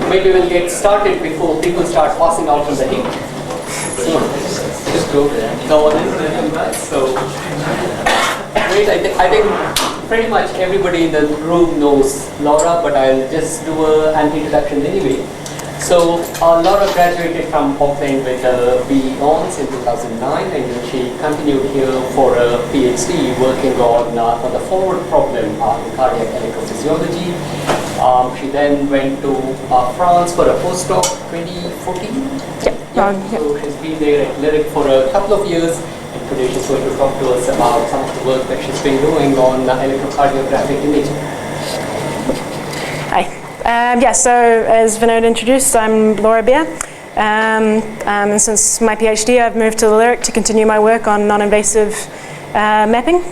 maybe we'll get started before people start passing out from the heat. Just go in, right? So, great. I think pretty much everybody in the room knows Laura, but I'll just do an introduction anyway. So, Laura graduated from Auckland with a BE Hons in 2009, and she continued here for a PhD working on the forward problem in cardiac electrophysiology. She then went to France for a postdoc 2014. So she's been there at LIRYC for a couple of years, and today she's going to talk to us about some of the work that she's been doing on electrocardiographic imaging. Hi. So as Vinod introduced, I'm Laura Beer. And since my PhD, I've moved to the LIRYC to continue my work on non-invasive mapping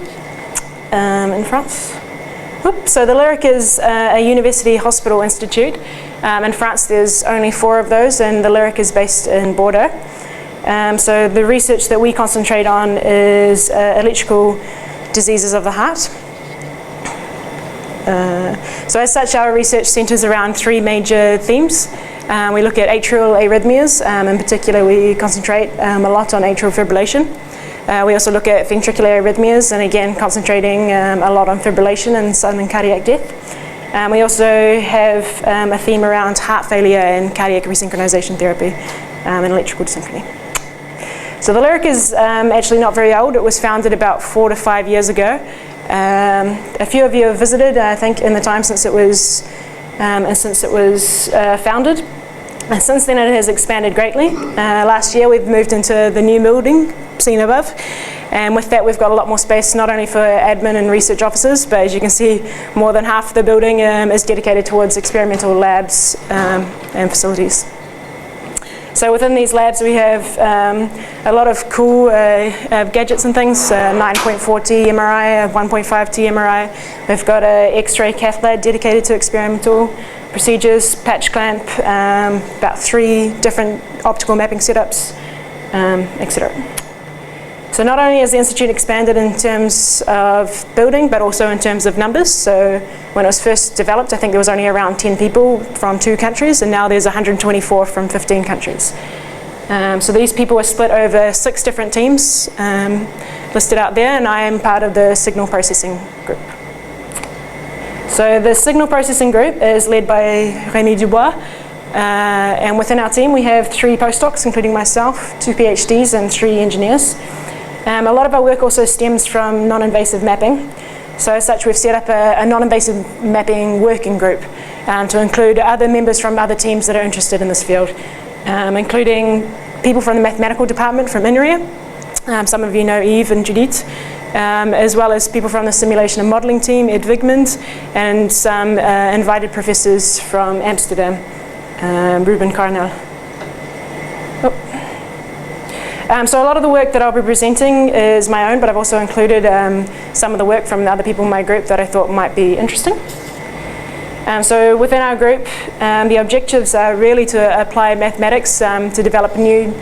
in France. So the LIRYC is a university hospital institute. In France, there's only 4 of those, and the LIRYC is based in Bordeaux. So the research that we concentrate on is electrical diseases of the heart. So as such, our research centers around 3 major themes. We look at atrial arrhythmias. In particular, we concentrate a lot on atrial fibrillation. We also look at ventricular arrhythmias, and again, concentrating a lot on fibrillation and sudden cardiac death. We also have a theme around heart failure and cardiac resynchronization therapy and electrical synchrony. So the LIRYC is actually not very old. It was founded about 4 to 5 years ago. A few of you have visited, I think, in the time since it was founded. And since then, it has expanded greatly. Last year, we've moved into the new building seen above, and with that, we've got a lot more space, not only for admin and research offices, but as you can see, more than half the building is dedicated towards experimental labs and facilities. So within these labs, we have a lot of cool gadgets and things, 9.4T MRI, 1.5T MRI. We've got an X-ray cath lab dedicated to experimental procedures, patch clamp, about 3 different optical mapping setups, etc. So not only has the Institute expanded in terms of building, but also in terms of numbers. So when it was first developed, I think there was only around 10 people from 2 countries, and now there's 124 from 15 countries. So these people are split over 6 different teams listed out there, and I am part of the signal processing group. So the signal processing group is led by Rémi Dubois, and within our team we have 3 postdocs, including myself, 2 PhDs and 3 engineers. A lot of our work also stems from non-invasive mapping. So as such, we've set up a non-invasive mapping working group to include other members from other teams that are interested in this field, including people from the mathematical department from INRIA. Some of you know Eve and Judith, as well as people from the simulation and modeling team, Ed Wigmund, and some invited professors from Amsterdam, Ruben Carnel. So a lot of the work that I'll be presenting is my own, but I've also included some of the work from the other people in my group that I thought might be interesting. So within our group, the objectives are really to apply mathematics to develop new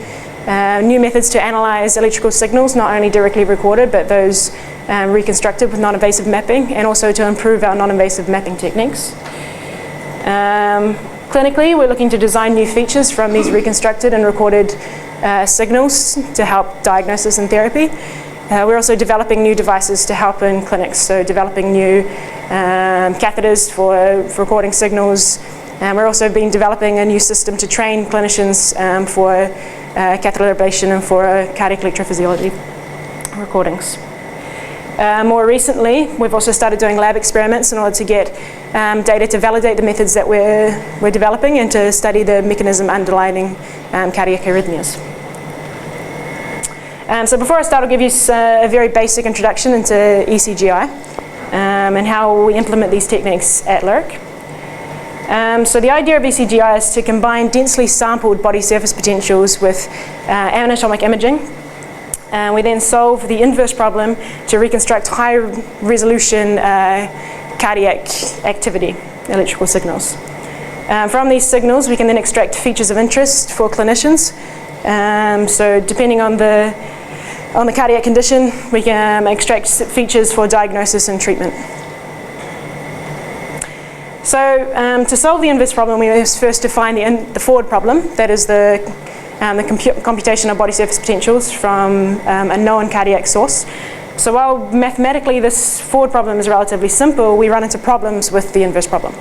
methods to analyze electrical signals, not only directly recorded, but those reconstructed with non-invasive mapping, and also to improve our non-invasive mapping techniques. Clinically, we're looking to design new features from these reconstructed and recorded signals to help diagnosis and therapy. We're also developing new devices to help in clinics, so developing new catheters for recording signals. We're also been developing a new system to train clinicians for catheter ablation and for cardiac electrophysiology recordings. More recently, we've also started doing lab experiments in order to get data to validate the methods that we're developing and to study the mechanism underlying cardiac arrhythmias. So before I start, I'll give you a very basic introduction into ECGi and how we implement these techniques at LIRYC. So the idea of ECGi is to combine densely sampled body surface potentials with anatomic imaging. We then solve the inverse problem to reconstruct high resolution cardiac activity, electrical signals. From these signals, we can then extract features of interest for clinicians. So depending on the cardiac condition, we can extract features for diagnosis and treatment. So to solve the inverse problem, we must first define the forward problem, that is the computation of body surface potentials from a known cardiac source. So while mathematically this forward problem is relatively simple, we run into problems with the inverse problem.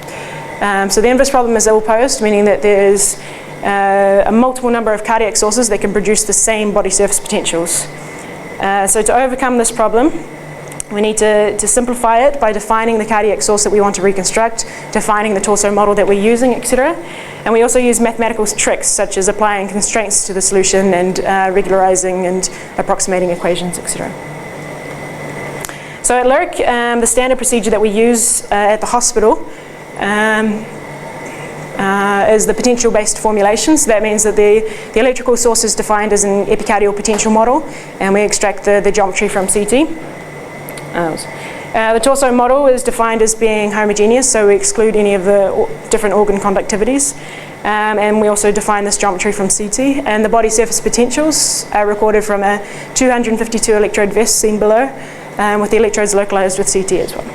So the inverse problem is ill-posed, meaning that there's a multiple number of cardiac sources that can produce the same body surface potentials. So to overcome this problem, we need to simplify it by defining the cardiac source that we want to reconstruct, defining the torso model that we're using, etc. And we also use mathematical tricks such as applying constraints to the solution and regularizing and approximating equations, etc. So at LIRYC, the standard procedure that we use at the hospital is the potential-based formulation. So that means that the electrical source is defined as an epicardial potential model, and we extract the geometry from CT. The torso model is defined as being homogeneous, so we exclude any of the different organ conductivities. And we also define this geometry from CT. And the body surface potentials are recorded from a 252 electrode vest seen below, with the electrodes localized with CT as well.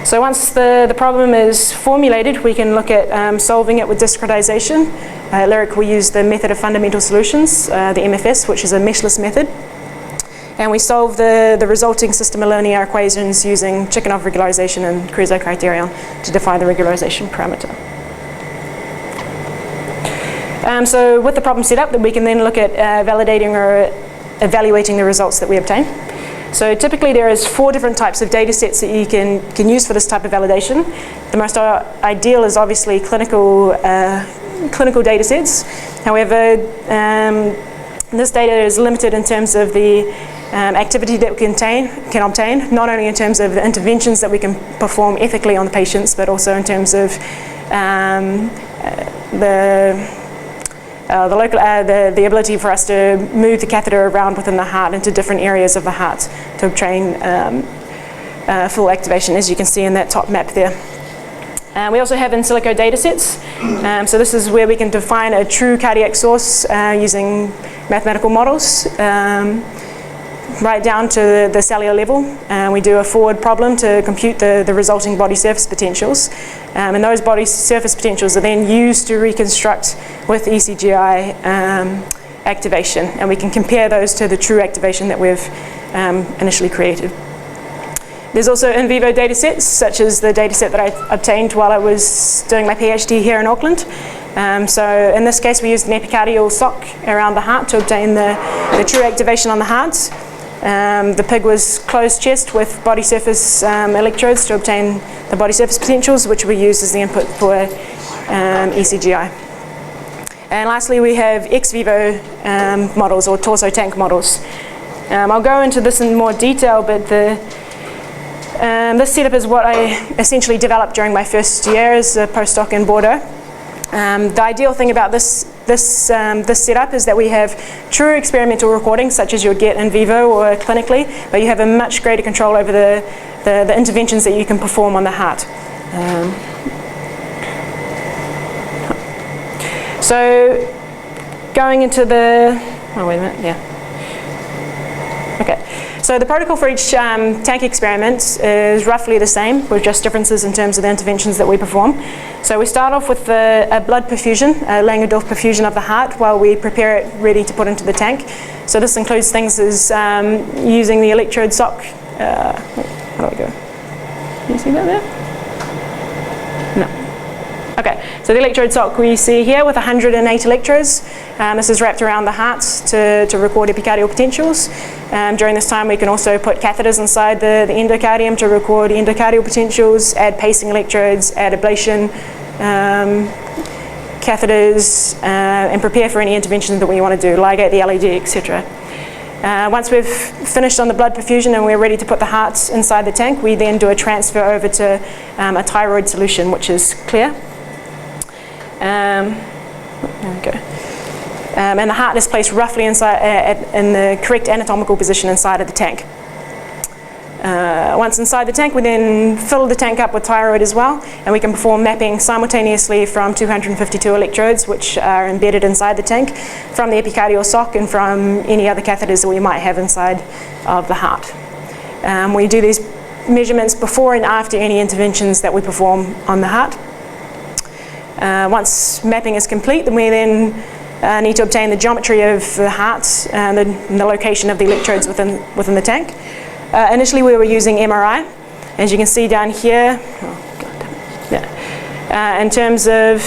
So once the problem is formulated, we can look at solving it with discretization. At LIRYC, we use the method of fundamental solutions, the MFS, which is a meshless method. And we solve the resulting system of linear equations using Chickenov regularization and Creso criterion to define the regularization parameter. So with the problem set up, then we can then look at validating or evaluating the results that we obtain. So typically there is 4 different types of data sets that you can use for this type of validation. The most ideal is obviously clinical data sets. However, this data is limited in terms of the activity that we can obtain, not only in terms of the interventions that we can perform ethically on the patients, but also in terms of the ability for us to move the catheter around within the heart into different areas of the heart to obtain full activation, as you can see in that top map there. We also have in silico data sets. So this is where we can define a true cardiac source using mathematical models, right down to the cellular level. We do a forward problem to compute the resulting body surface potentials. And those body surface potentials are then used to reconstruct with ECGi activation. And we can compare those to the true activation that we've initially created. There's also in vivo data sets, such as the data set that I obtained while I was doing my PhD here in Auckland. So in this case, we used an epicardial sock around the heart to obtain the true activation on the heart. The pig was closed chest with body surface electrodes to obtain the body surface potentials, which we used as the input for ECGi. And lastly, we have ex vivo models or torso tank models. I'll go into this in more detail, but this setup is what I essentially developed during my first year as a postdoc in Bordeaux. The ideal thing about this setup is that we have true experimental recordings, such as you'll get in vivo or clinically, but you have a much greater control over the interventions that you can perform on the heart. So going into the, oh wait a minute, yeah. Okay, so the protocol for each tank experiment is roughly the same, with just differences in terms of the interventions that we perform. So we start off with a blood perfusion, a Langendorf perfusion of the heart, while we prepare it ready to put into the tank. So this includes things as using the electrode sock. How do I go? Can you see that there? No. Okay, so the electrode sock we see here with 108 electrodes. This is wrapped around the heart to record epicardial potentials. During this time, we can also put catheters inside the endocardium to record endocardial potentials, add pacing electrodes, add ablation catheters, and prepare for any intervention that we want to do, ligate the LED, etc. Once we've finished on the blood perfusion and we're ready to put the heart inside the tank, we then do a transfer over to a thyroid solution, which is clear. There we go. And the heart is placed roughly inside, in the correct anatomical position inside of the tank. Once inside the tank, we then fill the tank up with thyroid as well, and we can perform mapping simultaneously from 252 electrodes, which are embedded inside the tank, from the epicardial sock and from any other catheters that we might have inside of the heart. We do these measurements before and after any interventions that we perform on the heart. Once mapping is complete, then we need to obtain the geometry of the heart and the location of the electrodes within the tank. Initially we were using MRI, as you can see down here. In terms of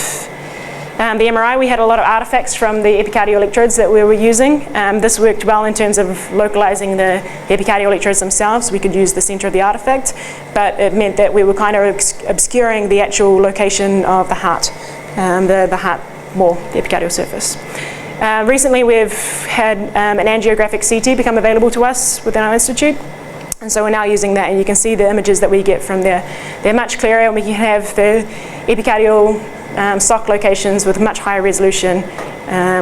the MRI, we had a lot of artifacts from the epicardial electrodes that we were using. This worked well in terms of localizing the epicardial electrodes themselves. We could use the center of the artifact, but it meant that we were kind of obscuring the actual location of the heart, the heart wall, the epicardial surface. Recently we've had an angiographic CT become available to us within our institute, and so we're now using that, and you can see the images that we get from there. They're much clearer, and we can have the epicardial sock locations with much higher resolution.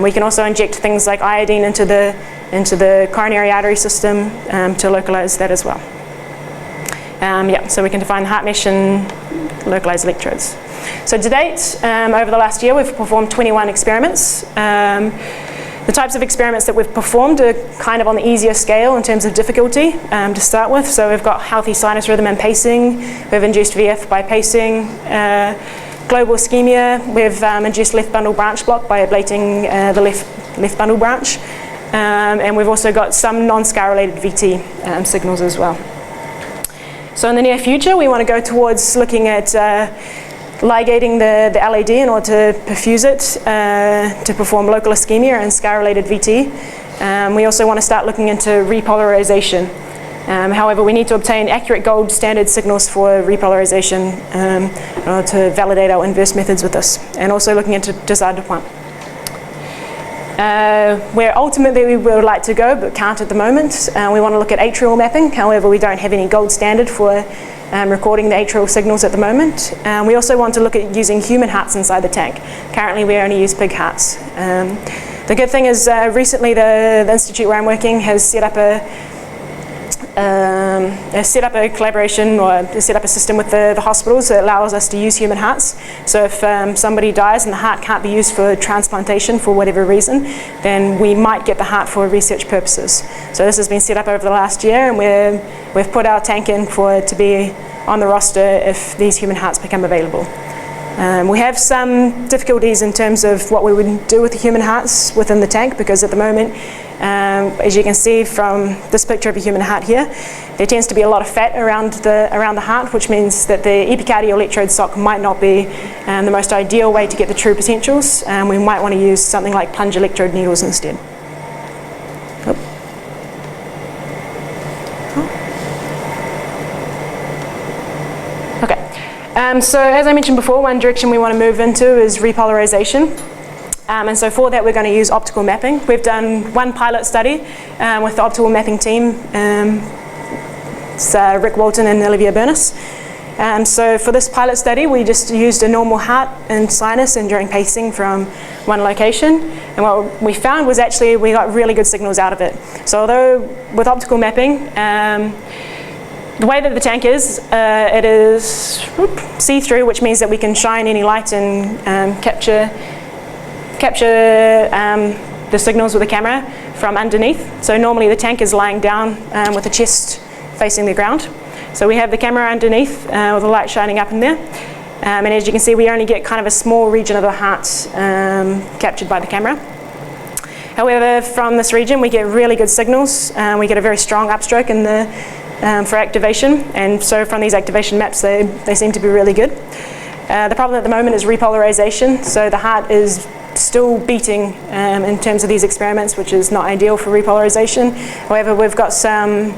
We can also inject things like iodine into the coronary artery system to localize that as well. So we can define the heart mesh and localize electrodes. So to date, over the last year, we've performed 21 experiments. The types of experiments that we've performed are kind of on the easier scale in terms of difficulty to start with. So we've got healthy sinus rhythm and pacing. We've induced VF by pacing. Global ischemia, we've induced left bundle branch block by ablating the left bundle branch. And we've also got some non-scar related VT signals as well. So in the near future, we want to go towards looking at ligating the LAD in order to perfuse it to perform local ischemia and scar-related VT. We also want to start looking into repolarization. However, we need to obtain accurate gold standard signals for repolarization in order to validate our inverse methods with this, and also looking into desire de point. Where ultimately we would like to go, but can't at the moment, we want to look at atrial mapping. However, we don't have any gold standard for recording the atrial signals at the moment. We also want to look at using human hearts inside the tank. Currently we only use pig hearts. The good thing is recently the institute where I'm working has set up a collaboration, or set up a system with the hospitals that allows us to use human hearts. So if somebody dies and the heart can't be used for transplantation for whatever reason, then we might get the heart for research purposes. So this has been set up over the last year, and we've put our tank in for it to be on the roster if these human hearts become available. We have some difficulties in terms of what we would do with the human hearts within the tank, because at the moment, as you can see from this picture of a human heart here, there tends to be a lot of fat around the heart, which means that the epicardial electrode sock might not be the most ideal way to get the true potentials. We might want to use something like plunge electrode needles instead. So as I mentioned before, one direction we want to move into is repolarization. And so for that we're going to use optical mapping. We've done one pilot study with the optical mapping team. It's Rick Walton and Olivia Burness. So for this pilot study we just used a normal heart and sinus and during pacing from one location. And what we found was actually we got really good signals out of it. So although with optical mapping, the way that the tank is, it is see-through, which means that we can shine any light and capture the signals with the camera from underneath. So normally the tank is lying down with the chest facing the ground. So we have the camera underneath with the light shining up in there. And as you can see, we only get kind of a small region of the heart captured by the camera. However, from this region we get really good signals. We get a very strong upstroke in for activation, and so from these activation maps they seem to be really good. The problem at the moment is repolarization, so the heart is still beating in terms of these experiments, which is not ideal for repolarization. However, we've got some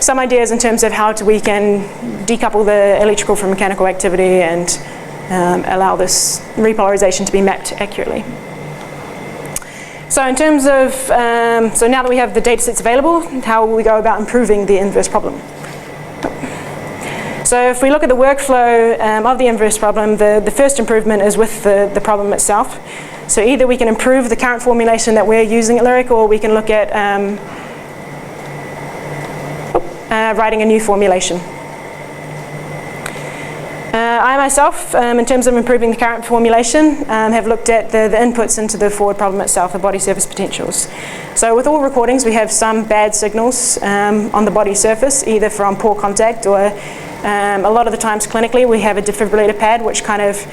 ideas in terms of how we can decouple the electrical from mechanical activity and allow this repolarization to be mapped accurately. So in terms of, so now that we have the data sets available, how will we go about improving the inverse problem? So if we look at the workflow of the inverse problem, the first improvement is with the problem itself. So either we can improve the current formulation that we're using at LIRYC, or we can look at writing a new formulation. I myself, in terms of improving the current formulation, have looked at the inputs into the forward problem itself, the body surface potentials. So with all recordings, we have some bad signals on the body surface, either from poor contact or a lot of the times clinically we have a defibrillator pad which kind of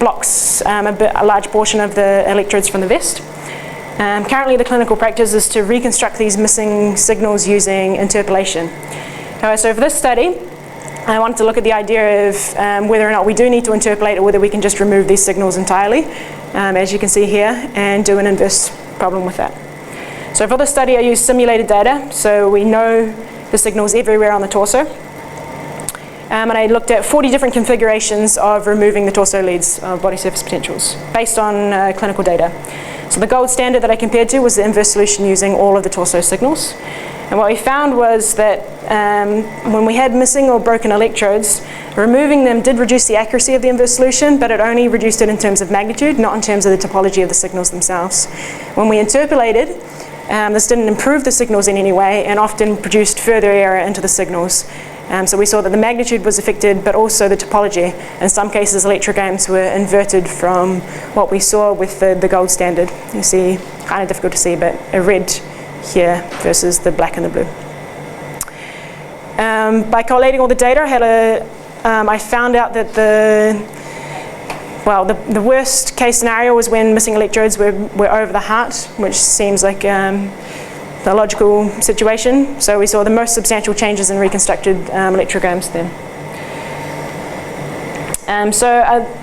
blocks a large portion of the electrodes from the vest. Currently the clinical practice is to reconstruct these missing signals using interpolation. So for this study, I wanted to look at the idea of whether or not we do need to interpolate or whether we can just remove these signals entirely, as you can see here, and do an inverse problem with that. So for this study I used simulated data, so we know the signals everywhere on the torso. And I looked at 40 different configurations of removing the torso leads of body surface potentials based on clinical data. So the gold standard that I compared to was the inverse solution using all of the torso signals. And what we found was that when we had missing or broken electrodes, removing them did reduce the accuracy of the inverse solution, but it only reduced it in terms of magnitude, not in terms of the topology of the signals themselves. When we interpolated, this didn't improve the signals in any way and often produced further error into the signals. So we saw that the magnitude was affected, but also the topology. In some cases, electrograms were inverted from what we saw with the gold standard. You see, kind of difficult to see, but a red here versus the black and the blue. By collating all the data, I found out that the worst case scenario was when missing electrodes were over the heart, which seems like the logical situation. So we saw the most substantial changes in reconstructed electrograms then.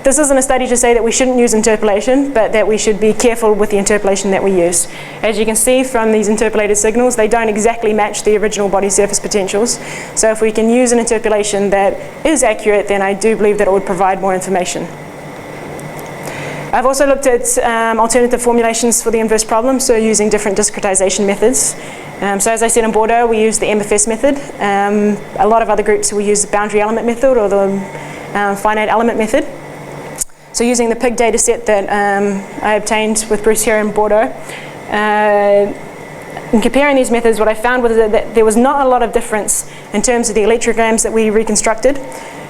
This isn't a study to say that we shouldn't use interpolation, but that we should be careful with the interpolation that we use. As you can see from these interpolated signals, they don't exactly match the original body surface potentials. So if we can use an interpolation that is accurate, then I do believe that it would provide more information. I've also looked at alternative formulations for the inverse problem, so using different discretization methods. So as I said in Bordeaux, we use the MFS method. A lot of other groups will use the boundary element method or the finite element method. So using the PIG data set that I obtained with Bruce here in Bordeaux, in comparing these methods, what I found was that there was not a lot of difference in terms of the electrograms that we reconstructed.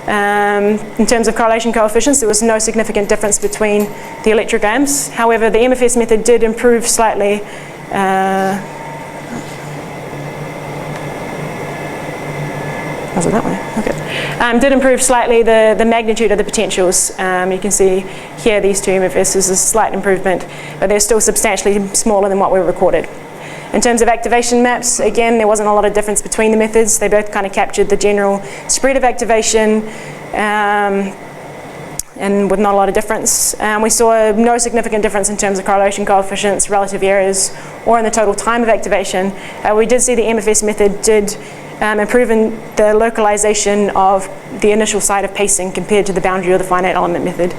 In terms of correlation coefficients, there was no significant difference between the electrograms. However, the MFS method did improve slightly. Was it that way? Okay. Did improve slightly the magnitude of the potentials. You can see here these two MFS is a slight improvement, but they're still substantially smaller than what we recorded. In terms of activation maps, again, there wasn't a lot of difference between the methods. They both kind of captured the general spread of activation and with not a lot of difference. We saw no significant difference in terms of correlation coefficients, relative errors, or in the total time of activation. We did see the MFS method did improve in the localization of the initial site of pacing compared to the boundary or the finite element method,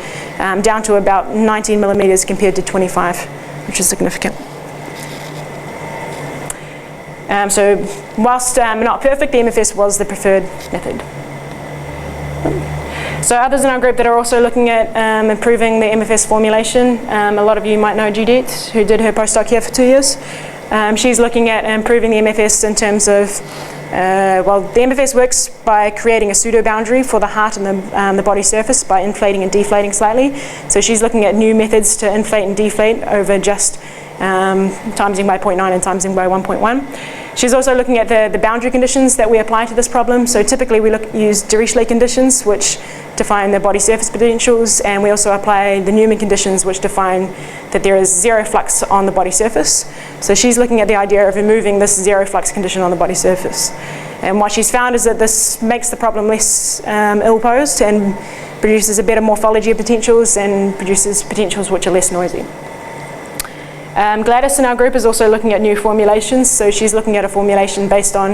down to about 19 millimeters compared to 25, which is significant. So whilst not perfect, the MFS was the preferred method. So others in our group that are also looking at improving the MFS formulation, a lot of you might know Judith, who did her postdoc here for 2 years. She's looking at improving the MFS in terms of, the MFS works by creating a pseudo boundary for the heart and the body surface by inflating and deflating slightly. So she's looking at new methods to inflate and deflate over just timesing by 0.9 and timesing by 1.1. She's also looking at the boundary conditions that we apply to this problem. So typically we use Dirichlet conditions, which define the body surface potentials, and we also apply the Newman conditions, which define that there is zero flux on the body surface. So she's looking at the idea of removing this zero flux condition on the body surface. And what she's found is that this makes the problem less ill-posed and produces a better morphology of potentials and produces potentials which are less noisy. Gladys in our group is also looking at new formulations, so she's looking at a formulation based on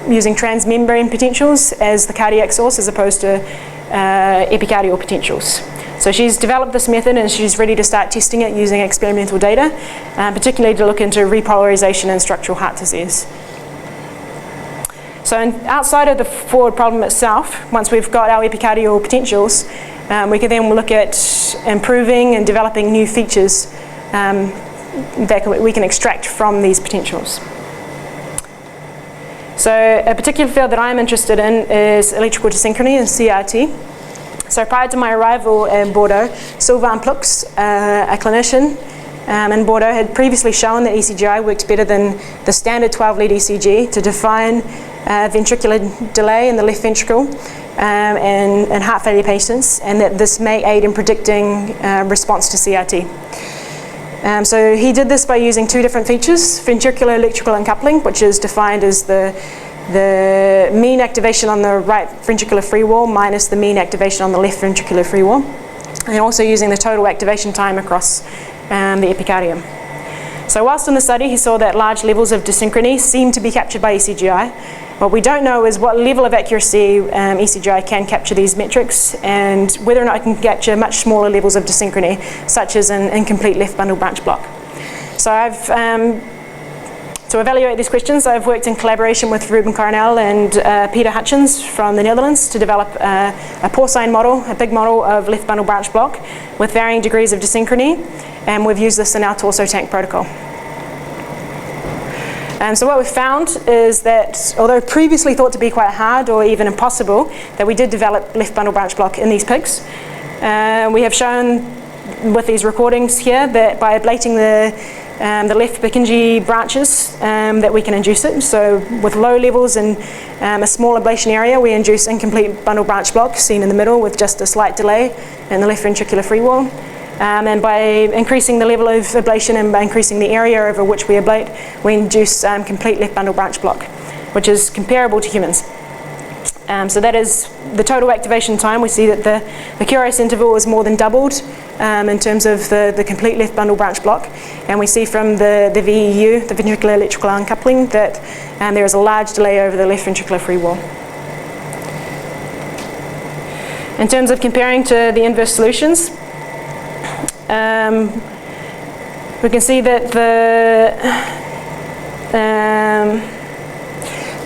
using transmembrane potentials as the cardiac source as opposed to epicardial potentials. So she's developed this method and she's ready to start testing it using experimental data, particularly to look into repolarization in structural heart disease. So outside of the forward problem itself, once we've got our epicardial potentials, we can then look at improving and developing new features that we can extract from these potentials. So a particular field that I'm interested in is electrical desynchrony and CRT. So prior to my arrival in Bordeaux, Sylvain Plux, a clinician in Bordeaux, had previously shown that ECGi worked better than the standard 12-lead ECG to define ventricular delay in the left ventricle in heart failure patients, and that this may aid in predicting response to CRT. So he did this by using two different features: ventricular electrical uncoupling, which is defined as the mean activation on the right ventricular free wall minus the mean activation on the left ventricular free wall, and also using the total activation time across the epicardium. So whilst in the study he saw that large levels of desynchrony seem to be captured by ECGi. What we don't know is what level of accuracy ECGi can capture these metrics, and whether or not it can capture much smaller levels of desynchrony, such as an incomplete left bundle branch block. So to evaluate these questions, I've worked in collaboration with Ruben Coronel and Peter Hutchins from the Netherlands to develop a porcine model, a big model of left bundle branch block with varying degrees of desynchrony, and we've used this in our torso tank protocol. So what we've found is that, although previously thought to be quite hard or even impossible, that we did develop left bundle branch block in these pigs. We have shown with these recordings here that by ablating the left Purkinje branches that we can induce it. So with low levels and a small ablation area, we induce incomplete bundle branch block seen in the middle with just a slight delay in the left ventricular free wall. And by increasing the level of ablation and by increasing the area over which we ablate, we induce complete left bundle branch block, which is comparable to humans. So that is the total activation time. We see that the QRS interval is more than doubled in terms of the complete left bundle branch block. And we see from the VEU, the ventricular electrical uncoupling, that there is a large delay over the left ventricular free wall. In terms of comparing to the inverse solutions, we can see that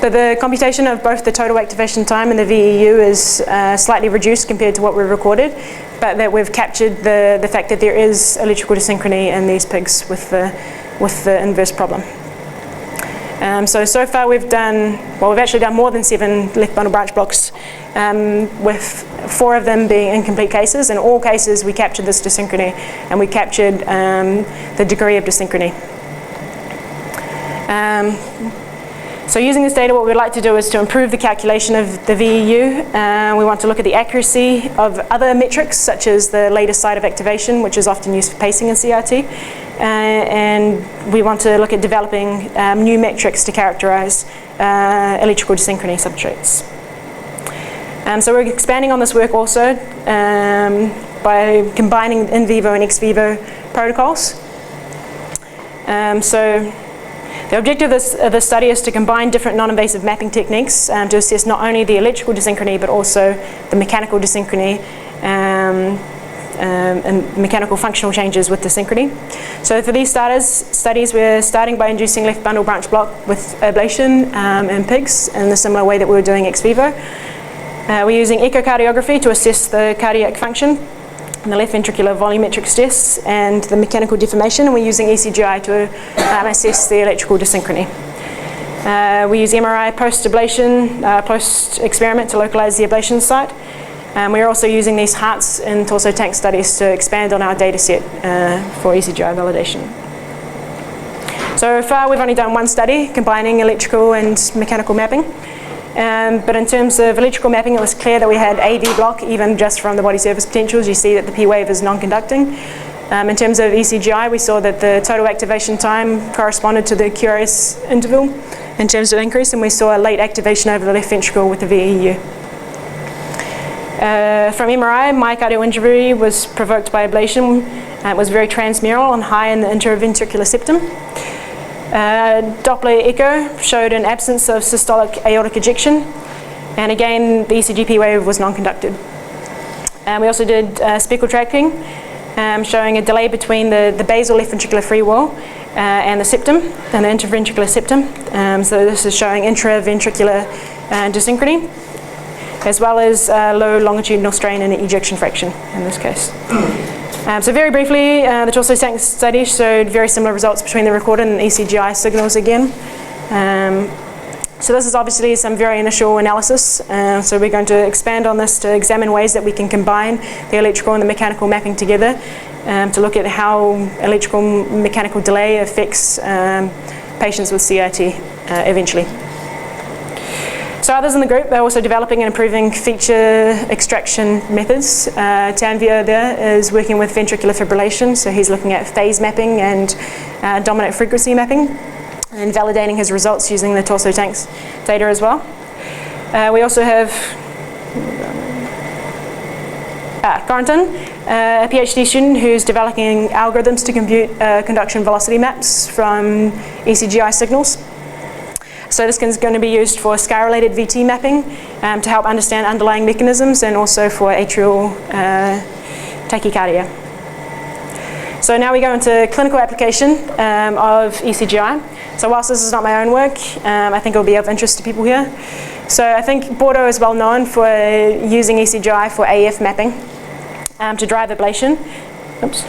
the computation of both the total activation time and the VEU is slightly reduced compared to what we've recorded, but that we've captured the fact that there is electrical desynchrony in these pigs with the inverse problem. So far we've actually done more than 7 left bundle branch blocks, with 4 of them being incomplete cases. In all cases we captured this desynchrony, and we captured the degree of desynchrony. So using this data, what we'd like to do is to improve the calculation of the VEU. We want to look at the accuracy of other metrics, such as the latest site of activation, which is often used for pacing in CRT. And we want to look at developing new metrics to characterize electrical desynchrony substrates. So we're expanding on this work also by combining in vivo and ex vivo protocols. So the objective of this study is to combine different non-invasive mapping techniques to assess not only the electrical desynchrony but also the mechanical desynchrony and mechanical functional changes with desynchrony. So for these studies, we're starting by inducing left bundle branch block with ablation in pigs in the similar way that we were doing ex vivo. We're using echocardiography to assess the cardiac function, and the left ventricular volumetric stress and the mechanical deformation, and we're using ECGi to assess the electrical desynchrony. We use MRI post-ablation, post-experiment to localize the ablation site. We're also using these hearts in torso tank studies to expand on our data set for ECGi validation. So far we've only done one study combining electrical and mechanical mapping. But in terms of electrical mapping, it was clear that we had AV block even just from the body surface potentials. You see that the P wave is non-conducting. In terms of ECGi, we saw that the total activation time corresponded to the QRS interval in terms of increase, and we saw a late activation over the left ventricle with the VEU. From MRI, myocardial injury was provoked by ablation. It was very transmural and high in the interventricular septum. Doppler echo showed an absence of systolic aortic ejection, and again the ECG P wave was non-conducted. We also did speckle tracking, showing a delay between the basal left ventricular free wall and the septum, and the interventricular septum. So this is showing intraventricular desynchrony, as well as low longitudinal strain and ejection fraction in this case. So very briefly, the torso tank study showed very similar results between the recorded and ECGi signals again. So this is obviously some very initial analysis. So we're going to expand on this to examine ways that we can combine the electrical and the mechanical mapping together to look at how electrical mechanical delay affects patients with CIT eventually. So others in the group are also developing and improving feature extraction methods. Tanvir there is working with ventricular fibrillation, so he's looking at phase mapping and dominant frequency mapping and validating his results using the torso tanks data as well. We also have Corentin, a PhD student who's developing algorithms to compute conduction velocity maps from ECGi signals. So this is going to be used for scar-related VT mapping to help understand underlying mechanisms and also for atrial tachycardia. So now we go into clinical application of ECGi. So whilst this is not my own work, I think it will be of interest to people here. So I think Bordeaux is well known for using ECGi for AF mapping to drive ablation. Oops.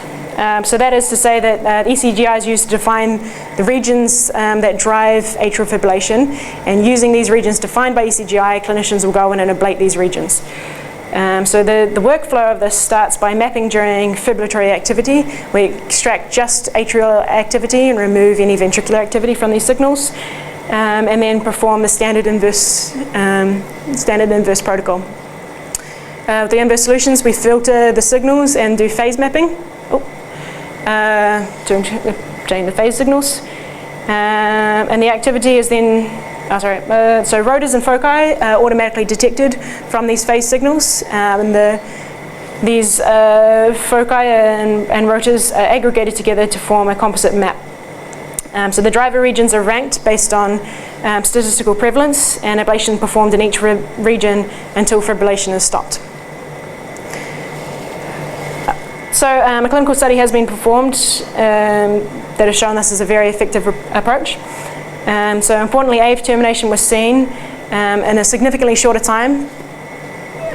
So that is to say that ECGi is used to define the regions that drive atrial fibrillation, and using these regions defined by ECGi, clinicians will go in and ablate these regions. So the workflow of this starts by mapping during fibrillatory activity. We extract just atrial activity and remove any ventricular activity from these signals, and then perform the standard inverse protocol. With the inverse solutions, we filter the signals and do phase mapping. To obtain the phase signals, and the activity is then, so rotors and foci are automatically detected from these phase signals, and these foci and rotors are aggregated together to form a composite map. So the driver regions are ranked based on statistical prevalence, and ablation performed in each region until fibrillation is stopped. So a clinical study has been performed that has shown this is a very effective approach. So importantly, AF termination was seen in a significantly shorter time,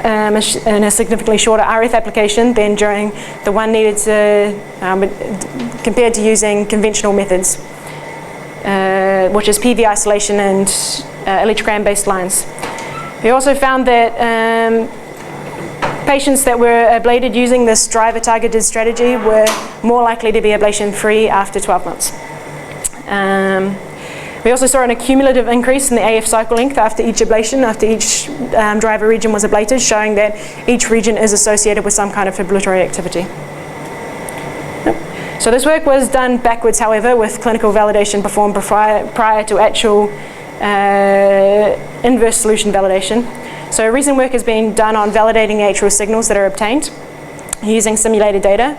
in a significantly shorter RF application than during the one needed to, compared to using conventional methods, which is PV isolation and electrogram-based lines. We also found that patients that were ablated using this driver-targeted strategy were more likely to be ablation-free after 12 months. We also saw an accumulative increase in the AF cycle length after each ablation, after each driver region was ablated, showing that each region is associated with some kind of fibrillatory activity. So this work was done backwards, however, with clinical validation performed prior to actual inverse solution validation. So recent work has been done on validating the atrial signals that are obtained using simulated data.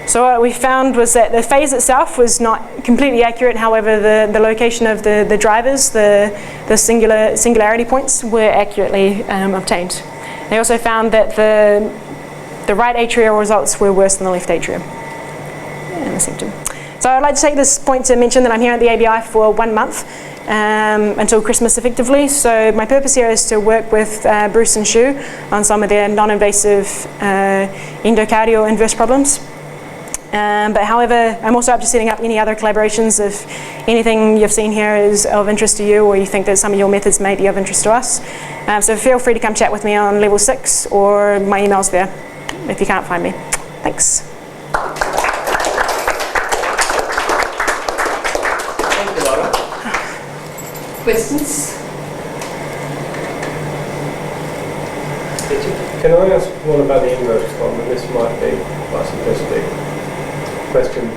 So what we found was that the phase itself was not completely accurate. However, the location of the drivers, the singularity points, were accurately obtained. They also found that the right atrial results were worse than the left atrium in the symptom. So I'd like to take this point to mention that I'm here at the ABI for 1 month. Until Christmas effectively. So my purpose here is to work with Bruce and Shu on some of their non-invasive endocardial inverse problems. But however, I'm also up to setting up any other collaborations if anything you've seen here is of interest to you, or you think that some of your methods may be of interest to us. So feel free to come chat with me on level 6, or my email's there if you can't find me. Thanks. Questions? Can I ask one about the inverse one? And this might be quite a simplistic question,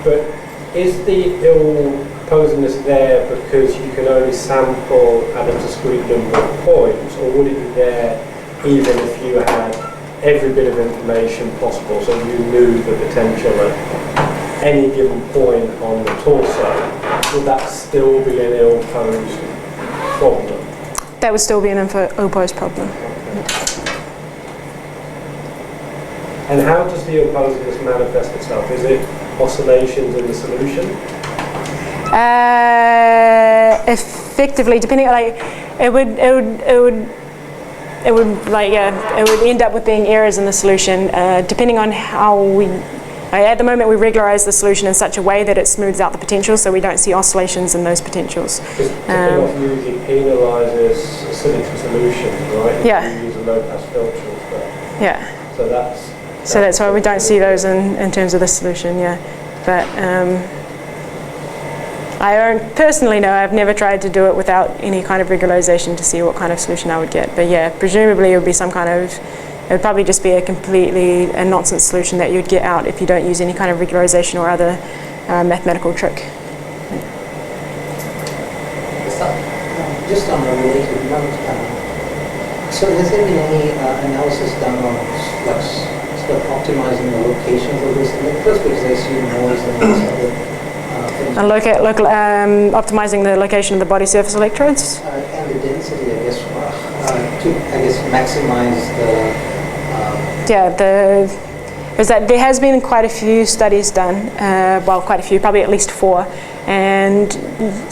but is the ill posedness there because you can only sample at a discrete number of points, or would it be there even if you had every bit of information possible, so you knew the potential at any given point on the torso? Would that still be an ill-posed problem? That would still be an ill-posed problem. And how does the ill-posedness manifest itself? Is it oscillations in the solution? Effectively, depending, it would end up with being errors in the solution, depending on how At the moment, we regularize the solution in such a way that it smooths out the potentials, so we don't see oscillations in those potentials. Because usually penalises acidity solutions, right? Yeah. You use a low-pass filter instead. Yeah. So that's why we don't see those in terms of the solution, yeah. But I don't personally know, I've never tried to do it without any kind of regularization to see what kind of solution I would get. But yeah, presumably it would be some kind of, it would probably just be a nonsense solution that you'd get out if you don't use any kind of regularization or other mathematical trick. Just on a related note, so has there been any analysis done on sort of optimizing the locations of those electrodes, because I see noise and these other things? And optimizing the location of the body surface electrodes? And the density, I guess, to maximize the... is that there has been quite a few studies done, well, quite a few, probably at least 4, and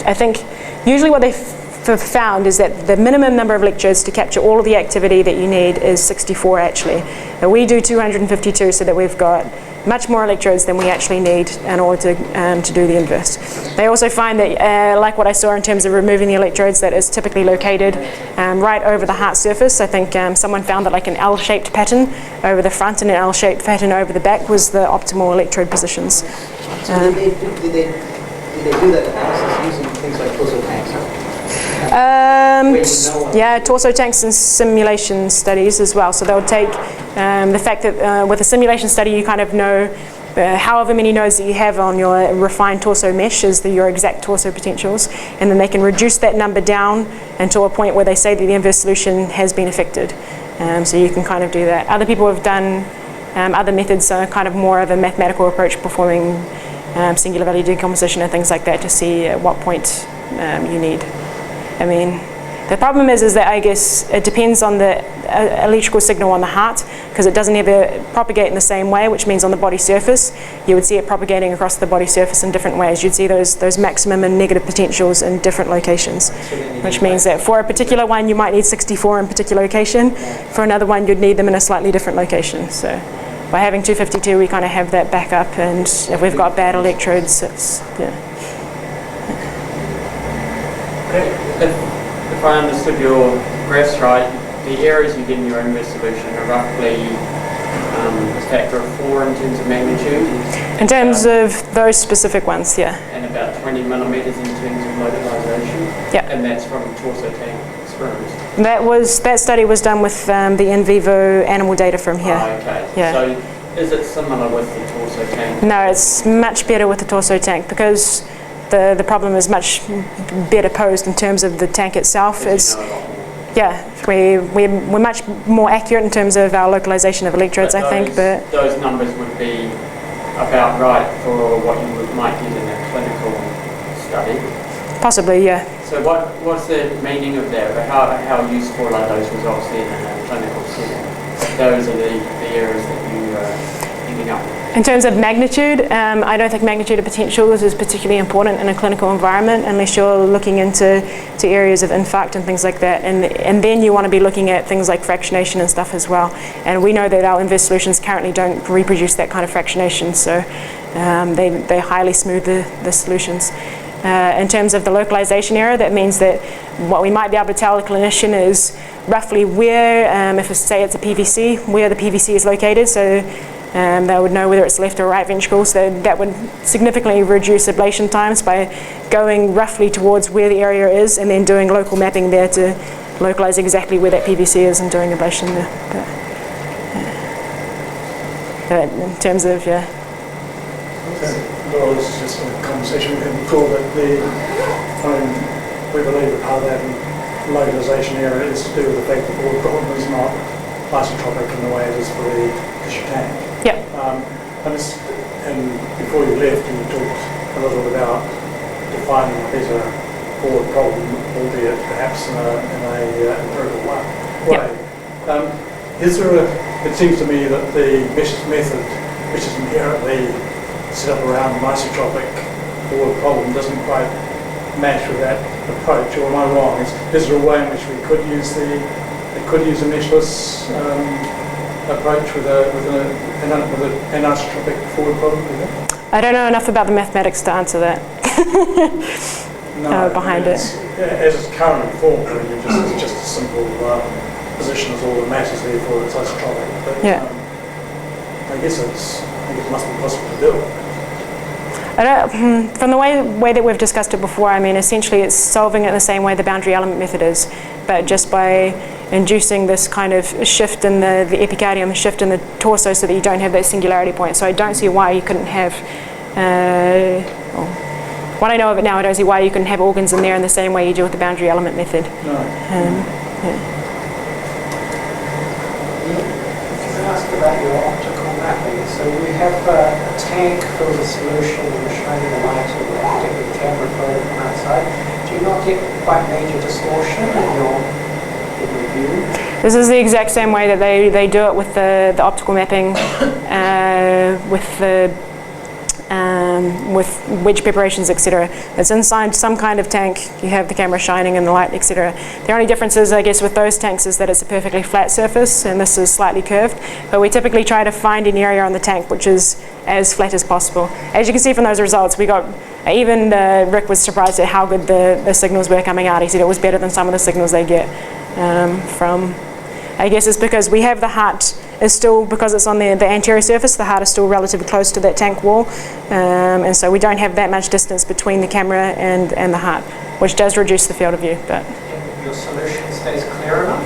I think usually what they've found is that the minimum number of electrodes to capture all of the activity that you need is 64 actually. And we do 252, so that we've got much more electrodes than we actually need in order to do the inverse. They also find that, like what I saw in terms of removing the electrodes, that is typically located right over the heart surface. I think someone found that like an L-shaped pattern over the front and an L-shaped pattern over the back was the optimal electrode positions. So did they do that analysis using things like torso tanks? Yeah, torso tanks and simulation studies as well. So they'll take the fact that with a simulation study you kind of know however many nodes that you have on your refined torso mesh is your exact torso potentials, and then they can reduce that number down until a point where they say that the inverse solution has been affected. So you can kind of do that. Other people have done other methods, kind of more of a mathematical approach, performing singular value decomposition and things like that to see at what point you need. I mean, the problem is that I guess it depends on the electrical signal on the heart, because it doesn't ever propagate in the same way, which means on the body surface you would see it propagating across the body surface in different ways. You'd see those maximum and negative potentials in different locations, which means that for a particular one you might need 64 in a particular location, for another one you'd need them in a slightly different location. So by having 252 we kind of have that backup, and if we've got bad electrodes, it's, yeah. If I understood your graphs right, the areas you get in your inverse solution are roughly a factor of 4 in terms of magnitude. In terms of those specific ones, yeah. And about 20 millimeters in terms of localization. Yeah. And that's from torso tank experiments. That study was done with the in vivo animal data from here. Oh, okay. Yeah. So is it similar with the torso tank? No, it's much better with the torso tank, because the problem is much better posed in terms of the tank itself. It's, yeah, we're much more accurate in terms of our localization of electrodes, I think. But those numbers would be about right for what you might get in a clinical study. Possibly, yeah. So what's the meaning of that? How useful are those results then in a clinical setting? Those are the areas that you are ending up with. In terms of magnitude, I don't think magnitude of potentials is particularly important in a clinical environment unless you're looking into areas of infarct and things like that. And then you want to be looking at things like fractionation and stuff as well. And we know that our inverse solutions currently don't reproduce that kind of fractionation, so they highly smooth the solutions. In terms of the localization error, that means that what we might be able to tell a clinician is roughly where, if say it's a PVC, where the PVC is located. So they would know whether it's left or right ventricle, so that would significantly reduce ablation times by going roughly towards where the area is and then doing local mapping there to localize exactly where that PVC is and doing ablation there. But in terms of, yeah. Well, it's just a conversation we had before, that we believe that part of that localization error is to do with the fact that the board problem is not isotropic in the way it is for the tissue tank. Yeah. And before you left, you talked a little about defining a better board problem, albeit perhaps in a empirical way. Yeah. Is there it seems to me that the mesh method, which is inherently set up around an isotropic board problem, doesn't quite match with that approach, or am I wrong? Is there a way in which we could use a meshless approach with an anisotropic forward problem? I don't know enough about the mathematics to answer that. Behind it. As it's currently formed, it's just a simple position as all the mass is there for its isotropic. But, Yeah. I guess it must be possible to do it. From the way that we've discussed it before, I mean, essentially it's solving it the same way the boundary element method is, but just by inducing this kind of shift in the epicardium, a shift in the torso so that you don't have that singularity point. So I don't see why you couldn't have, what I know of it now, I don't see why you couldn't have organs in there in the same way you do with the boundary element method. No. Yeah. Can I ask about your optical mapping? So we have a tank filled with solution and you're shining the light to a particular camera phone from outside. Do you not get quite major distortion in your view? This is the exact same way that they do it with the optical mapping, with wedge preparations, etc. It's inside some kind of tank. You have the camera shining and the light, etc. The only difference is, I guess, with those tanks is that it's a perfectly flat surface and this is slightly curved. But we typically try to find an area on the tank which is as flat as possible. As you can see from those results, we got even Rick was surprised at how good the signals were coming out. He said it was better than some of the signals they get from. I guess it's because we have the heart is still, because it's on the anterior surface, the heart is still relatively close to that tank wall, and so we don't have that much distance between the camera and the heart, which does reduce the field of view. But your solution stays clear enough?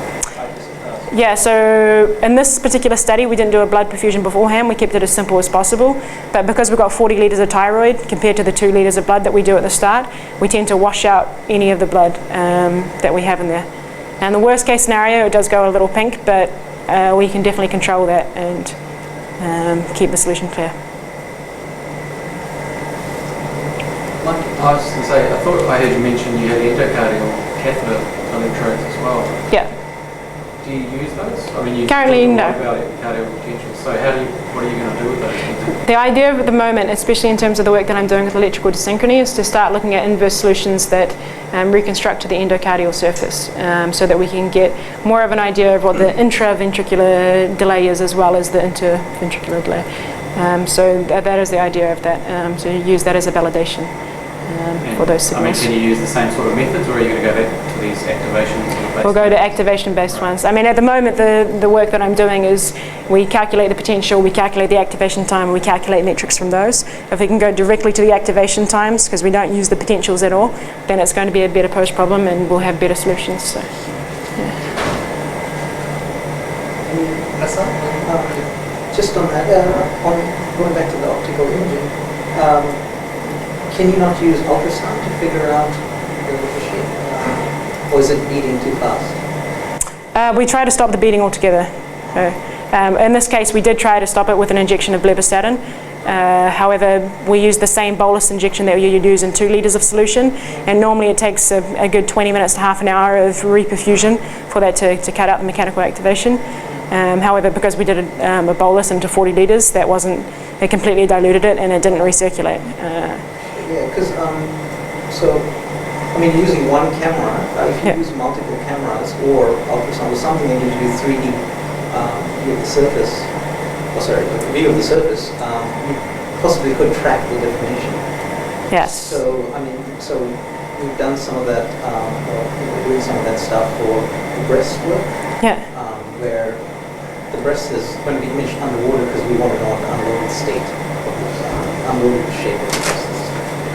yeah, so in this particular study we didn't do a blood perfusion beforehand, we kept it as simple as possible, but because we've got 40 litres of thyroid compared to the 2 litres of blood that we do at the start, we tend to wash out any of the blood that we have in there. And the worst case scenario, it does go a little pink, but we can definitely control that and keep the solution clear. I was just going to say, I thought I heard you mention you had endocardial catheter electrodes as well. Yeah. Do you use those? I mean, you Currently, talk a no. lot about epicardial potential. So what are you going to do with those? The idea at the moment, especially in terms of the work that I'm doing with electrical desynchrony, is to start looking at inverse solutions that reconstruct to the endocardial surface, so that we can get more of an idea of what the intraventricular delay is as well as the interventricular delay. So that is the idea of that. So you use that as a validation for those signals. I mean, can you use the same sort of methods, or are you going to go back to these activation sort of based? We'll go to activation-based ones. I mean, at the moment, the work that I'm doing is we calculate the potential, we calculate the activation time, and we calculate metrics from those. If we can go directly to the activation times, because we don't use the potentials at all, then it's going to be a better post problem, and we'll have better solutions. So, yeah. Just on that, going back to the optical imaging, can you not use ultrasound to figure out the shape? Or is it beating too fast? We try to stop the beating altogether. In this case, we did try to stop it with an injection of blebistatin. However, we use the same bolus injection that you use in 2 litres of solution, and normally it takes a good 20 minutes to half an hour of reperfusion for that to cut out the mechanical activation. However, because we did a bolus into 40 litres, that wasn't, it completely diluted it and it didn't recirculate. Yeah, because, so, I mean, using one camera, if you use multiple cameras or ultrasound or something, and you do 3D view of the surface, the view of the surface, you possibly could track the deformation. Yes. So, I mean, so we've done some of that, doing some of that stuff for the breast work. Yeah. Where the breast is going to be imaged underwater because we want to know the unloaded state, unloaded shape of the breast.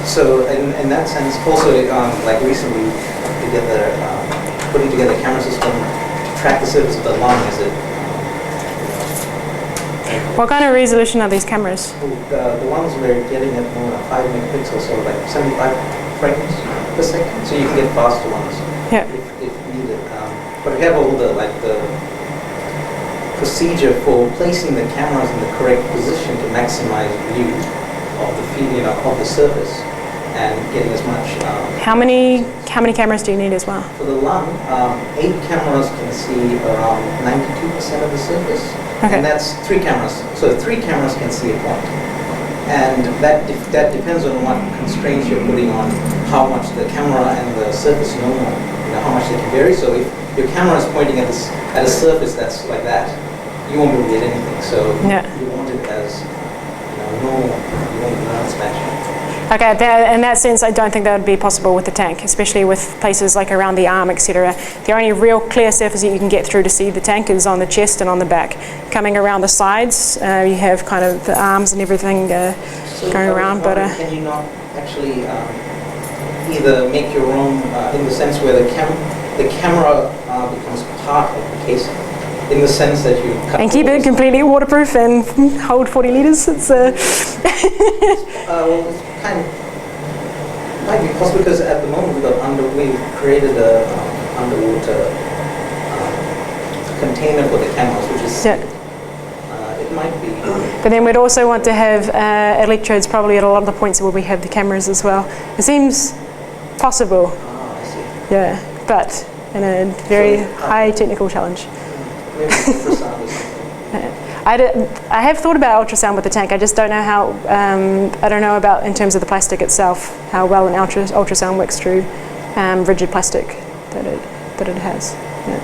So in that sense, also like recently, putting together a camera system to track the surface of the lung. Is it? What kind of resolution are these cameras? The ones we're getting at 5 megapixels, so like 75 frames per second. So you can get faster ones if needed. But we have all the procedure for placing the cameras in the correct position to maximize view of the field, of the surface, and getting as much. How many cameras do you need as well? For the lung, 8 cameras can see around 92% of the surface, and that's 3 cameras. So 3 cameras can see a point, and that depends on what constraints you're putting on how much the camera and the surface normal, how much they can vary. So if your camera is pointing at a surface that's like that, you won't be able to get anything. So Yeah. you want it as normal. You want no expansion. Okay, in that sense, I don't think that would be possible with the tank, especially with places like around the arm, etc. The only real clear surface that you can get through to see the tank is on the chest and on the back. Coming around the sides, you have kind of the arms and everything going around. But can you not actually either make your own, in the sense where the camera becomes part of the casing? In the sense that you cut and keep it completely waterproof and hold 40 litres. It's well, it's kind of might be possible because at the moment we've created a underwater container for the cameras, which is yeah. it might be. But then we'd also want to have electrodes probably at a lot of the points where we have the cameras as well. It seems possible. Oh, I see. Yeah, but in a very high technical challenge. Maybe ultrasound or something. I have thought about ultrasound with the tank. I just don't know how. I don't know about in terms of the plastic itself how well an ultrasound works through rigid plastic that it has. Yeah.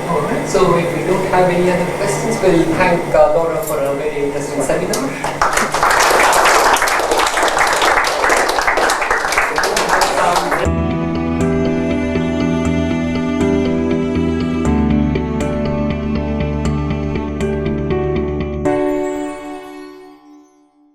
All right. So if we don't have any other questions, we'll thank Laura for a very interesting seminar.